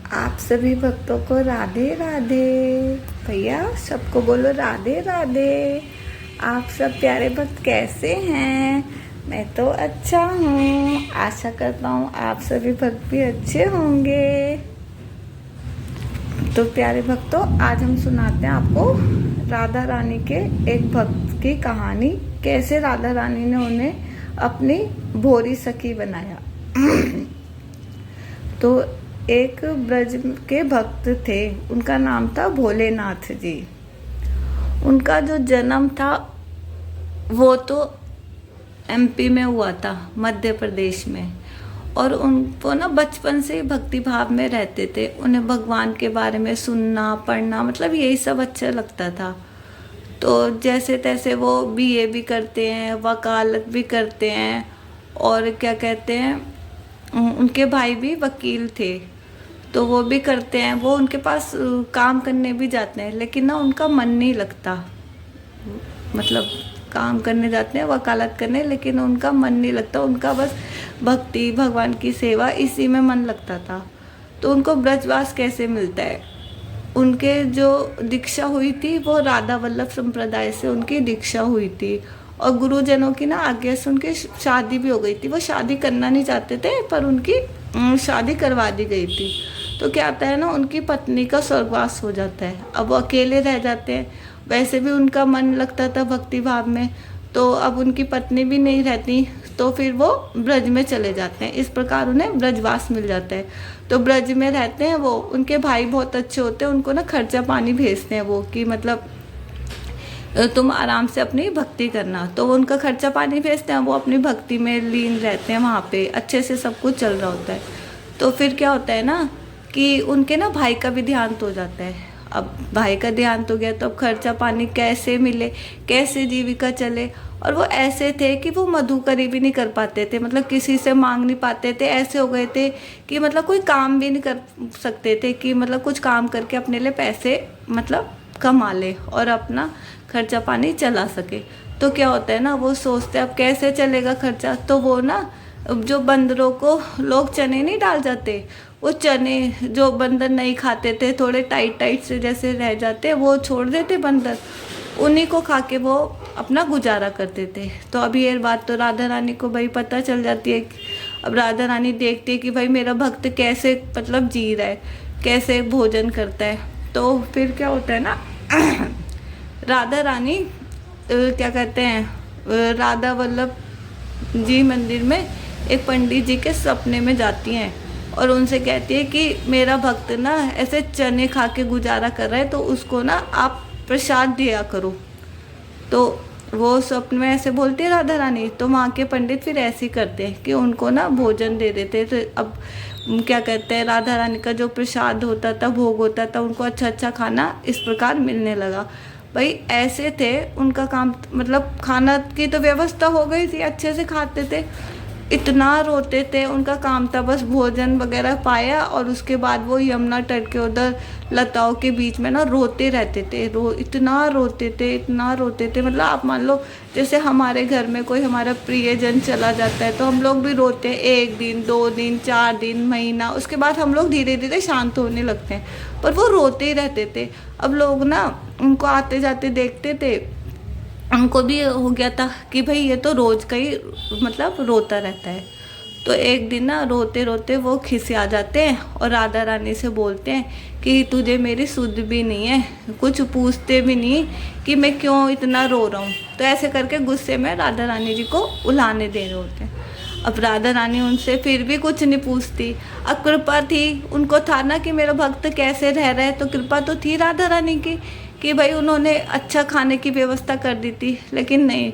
आप सभी भक्तों को राधे राधे। भैया सबको बोलो राधे राधे। आप सब प्यारे भक्त कैसे हैं? मैं तो अच्छा हूँ। आशा करता हूँ आप सभी भक्त भी अच्छे होंगे। तो प्यारे भक्तों, आज हम सुनाते हैं आपको राधा रानी के एक भक्त की कहानी, कैसे राधा रानी ने उन्हें अपनी भोरी सखी बनाया। तो एक ब्रज के भक्त थे, उनका नाम था भोलेनाथ जी। उनका जो जन्म था वो तो एमपी में हुआ था, मध्य प्रदेश में। और उनको ना बचपन से भक्ति भाव में रहते थे। उन्हें भगवान के बारे में सुनना पढ़ना मतलब यही सब अच्छा लगता था। तो जैसे तैसे वो बीए भी करते हैं, वकालत भी करते हैं, और क्या कहते हैं, उनके भाई भी वकील थे तो वो भी करते हैं। वो उनके पास काम करने भी जाते हैं, लेकिन ना उनका मन नहीं लगता। मतलब काम करने जाते हैं, वकालत करने, लेकिन उनका मन नहीं लगता। उनका बस भक्ति, भगवान की सेवा, इसी में मन लगता था। तो उनको ब्रजवास कैसे मिलता है? उनके जो दीक्षा हुई थी वो राधा वल्लभ संप्रदाय से उनकी दीक्षा हुई थी। और गुरुजनों की ना आज्ञा से उनकी शादी भी हो गई थी। वो शादी करना नहीं चाहते थे, पर उनकी शादी करवा दी गई थी। तो क्या आता है ना, उनकी पत्नी का स्वर्गवास हो जाता है। अब वो अकेले रह जाते हैं। वैसे भी उनका मन लगता था भक्ति भाव में, तो अब उनकी पत्नी भी नहीं रहती, तो फिर वो ब्रज में चले जाते हैं। इस प्रकार उन्हें ब्रजवास मिल जाता है। तो ब्रज में रहते हैं वो। उनके भाई बहुत अच्छे होते हैं, उनको ना खर्चा पानी भेजते हैं वो, कि मतलब तुम आराम से अपनी भक्ति करना। तो वो उनका खर्चा पानी भेजते हैं, वो अपनी भक्ति में लीन रहते हैं। वहाँ पे अच्छे से सब कुछ चल रहा होता है। तो फिर क्या होता है ना कि उनके ना भाई का भी देहांत हो जाता है। अब भाई का देहांत हो गया तो अब खर्चा पानी कैसे मिले, कैसे जीविका चले। और वो ऐसे थे कि वो मधुकरी भी नहीं कर पाते थे, मतलब किसी से मांग नहीं पाते थे। ऐसे हो गए थे कि मतलब कोई काम भी नहीं कर सकते थे, कि मतलब कुछ काम करके अपने लिए पैसे मतलब कमा ले और अपना खर्चा पानी चला सके। तो क्या होता है ना, वो सोचते अब कैसे चलेगा खर्चा। तो वो ना, जो बंदरों को लोग चने नहीं डाल जाते, वो चने जो बंदर नहीं खाते थे, थोड़े टाइट टाइट से जैसे रह जाते, वो छोड़ देते बंदर, उन्हीं को खा के वो अपना गुजारा करते थे। तो अभी ये बात तो राधा रानी को भाई पता चल जाती है। अब राधा रानी देखती है कि भाई मेरा भक्त कैसे मतलब जी रहा है, कैसे भोजन करता है। तो फिर क्या होता है ना, राधा रानी क्या कहते हैं, राधा वल्लभ जी मंदिर में एक पंडित जी के सपने में जाती हैं और उनसे कहती है कि मेरा भक्त ना ऐसे चने खा के गुजारा कर रहा है, तो उसको ना आप प्रसाद दिया करो। तो वो स्वप्न में ऐसे बोलती है राधा रानी। तो वहाँ के पंडित फिर ऐसे ही करते हैं कि उनको ना भोजन दे देते। तो अब क्या कहते हैं, राधा रानी का जो प्रसाद होता था, भोग होता था, उनको अच्छा अच्छा खाना इस प्रकार मिलने लगा। भाई ऐसे थे, उनका काम मतलब खाना की तो व्यवस्था हो गई थी, अच्छे से खाते थे, इतना रोते थे। उनका काम था बस भोजन वगैरह पाया और उसके बाद वो यमुना तट के उधर लताओं के बीच में ना रोते रहते थे। इतना रोते थे, इतना रोते थे। मतलब आप मान लो जैसे हमारे घर में कोई हमारा प्रियजन चला जाता है तो हम लोग भी रोते हैं, 1 दिन 2 दिन 4 दिन महीना, उसके बाद हम लोग धीरे धीरे शांत होने लगते हैं, पर वो रोते ही रहते थे। अब लोग ना उनको आते जाते देखते थे, हमको भी हो गया था कि भाई ये तो रोज का ही मतलब रोता रहता है। तो एक दिन ना रोते रोते वो खिसिया जाते हैं और राधा रानी से बोलते हैं कि तुझे मेरी सुध भी नहीं है, कुछ पूछते भी नहीं कि मैं क्यों इतना रो रहा हूँ। तो ऐसे करके गुस्से में राधा रानी जी को उलाने दे रहे होते हैं। अब राधा रानी उनसे फिर भी कुछ नहीं पूछती। अब कृपा थी, उनको था ना कि मेरा भक्त कैसे रह रहा है, तो कृपा तो थी राधा रानी की कि भाई उन्होंने अच्छा खाने की व्यवस्था कर दी थी। लेकिन नहीं,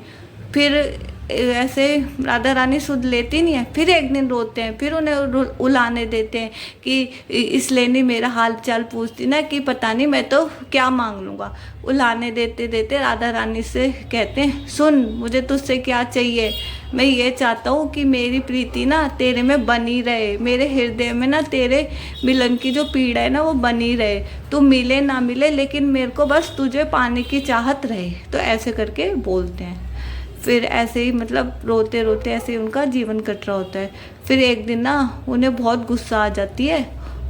फिर ऐसे राधा रानी सुध लेती नहीं है। फिर एक दिन रोते हैं, फिर उन्हें उलाने देते हैं कि इसलिए नहीं मेरा हाल चाल पूछती ना, कि पता नहीं मैं तो क्या मांग लूँगा। उलाने देते देते राधा रानी से कहते हैं, सुन मुझे तुझसे क्या चाहिए, मैं ये चाहता हूँ कि मेरी प्रीति ना तेरे में बनी रहे, मेरे हृदय में ना तेरे मिलन की जो पीड़ा है ना वो बनी रहे। तू मिले ना मिले, लेकिन मेरे को बस तुझे पाने की चाहत रहे। तो ऐसे करके बोलते हैं। फिर ऐसे ही मतलब रोते रोते ऐसे ही उनका जीवन कट रहा होता है। फिर एक दिन ना उन्हें बहुत गुस्सा आ जाती है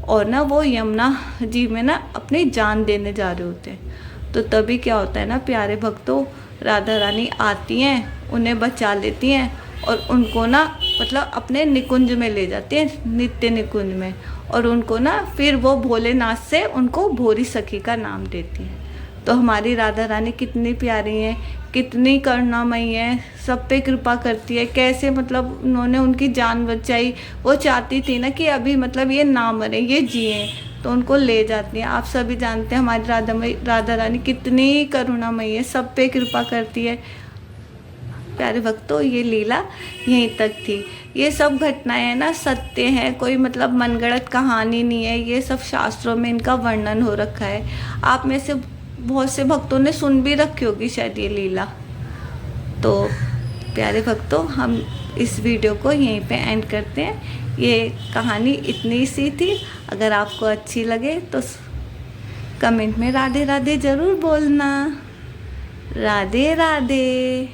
और ना वो यमुना जी में ना अपनी जान देने जा रहे होते हैं। तो तभी क्या होता है ना, प्यारे भक्तों, राधा रानी आती हैं, उन्हें बचा लेती हैं और उनको ना मतलब अपने निकुंज में ले जाती हैं, नित्य निकुंज में, और उनको ना फिर वो भोलेनाथ से उनको भोरी सखी का नाम देती हैं। तो हमारी राधा रानी कितनी प्यारी हैं, कितनी करुणामयी है, सब पे कृपा करती है। कैसे मतलब उन्होंने उनकी जान बचाई, वो चाहती थी ना कि अभी मतलब ये ना मरे, ये जिए, तो उनको ले जाती हैं। आप सभी जानते हैं हमारी राधा रानी कितनी करुणामयी है, सब पे कृपा करती है। प्यारे भक्तों, ये लीला यहीं तक थी। ये सब घटनाएं है ना सत्य हैं, कोई मतलब मनगढ़ंत कहानी नहीं है, ये सब शास्त्रों में इनका वर्णन हो रखा है। आप में से बहुत से भक्तों ने सुन भी रखी होगी शायद ये लीला। तो प्यारे भक्तों, हम इस वीडियो को यहीं पे एंड करते हैं। ये कहानी इतनी सी थी। अगर आपको अच्छी लगे तो कमेंट में राधे राधे ज़रूर बोलना। राधे राधे।